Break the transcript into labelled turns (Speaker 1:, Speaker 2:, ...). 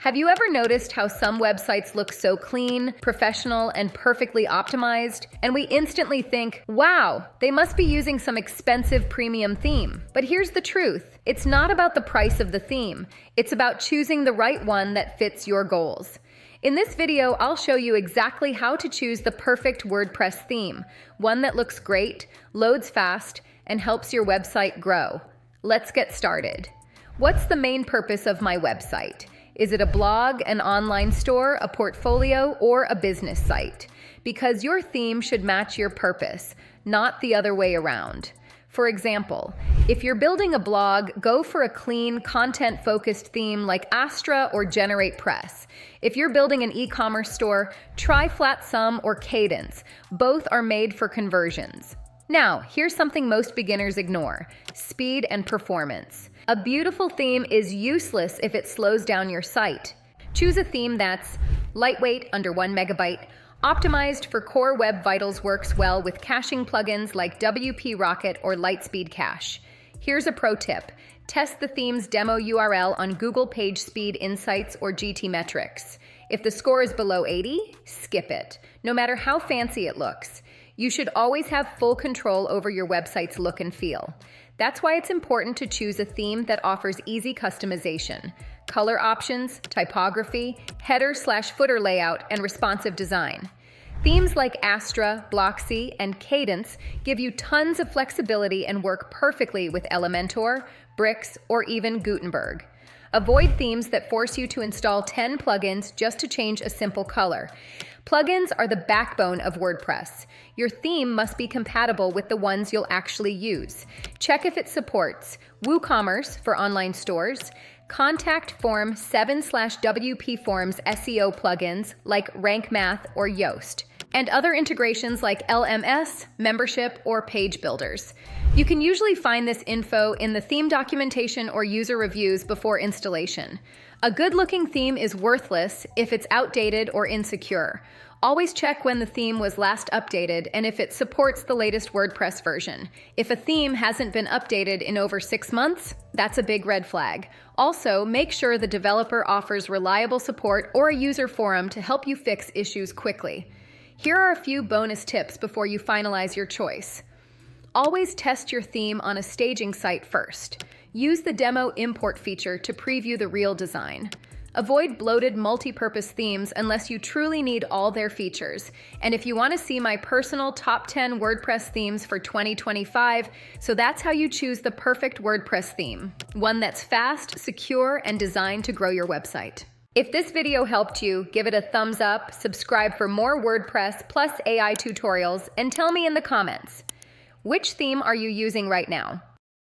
Speaker 1: Have you ever noticed how some websites look so clean, professional, and perfectly optimized? And we instantly think, wow, they must be using some expensive premium theme. But here's the truth. It's not about the price of the theme. It's about choosing the right one that fits your goals. In this video, I'll show you exactly how to choose the perfect WordPress theme, one that looks great, loads fast, and helps your website grow. Let's get started. What's the main purpose of my website? Is it a blog, an online store, a portfolio, or a business site? Because your theme should match your purpose, not the other way around. For example, if you're building a blog, go for a clean, content-focused theme like Astra or GeneratePress. If you're building an e-commerce store, try FlatSum or Cadence. Both are made for conversions. Now, here's something most beginners ignore: speed and performance. A beautiful theme is useless if it slows down your site. Choose a theme that's lightweight, under 1 megabyte, optimized for core web vitals, works well with caching plugins like WP Rocket or Lightspeed Cache. Here's a pro tip. Test the theme's demo URL on Google PageSpeed Insights or GTmetrix. If the score is below 80, skip it, no matter how fancy it looks. You should always have full control over your website's look and feel. That's why it's important to choose a theme that offers easy customization, color options, typography, header/footer layout, and responsive design. Themes like Astra, Bloxy, and Cadence give you tons of flexibility and work perfectly with Elementor, Bricks, or even Gutenberg. Avoid themes that force you to install 10 plugins just to change a simple color. Plugins are the backbone of WordPress. Your theme must be compatible with the ones you'll actually use. Check if it supports WooCommerce for online stores, Contact Form 7/WP Forms SEO plugins like Rank Math or Yoast, and other integrations like LMS, membership, or page builders. You can usually find this info in the theme documentation or user reviews before installation. A good-looking theme is worthless if it's outdated or insecure. Always check when the theme was last updated and if it supports the latest WordPress version. If a theme hasn't been updated in over 6 months, that's a big red flag. Also, make sure the developer offers reliable support or a user forum to help you fix issues quickly. Here are a few bonus tips before you finalize your choice. Always test your theme on a staging site first. Use the demo import feature to preview the real design. Avoid bloated multi-purpose themes unless you truly need all their features. And if you want to see my personal top 10 WordPress themes for 2025, so that's how you choose the perfect WordPress theme. One that's fast, secure, and designed to grow your website. If this video helped you, give it a thumbs up, subscribe for more WordPress plus AI tutorials, and tell me in the comments, which theme are you using right now?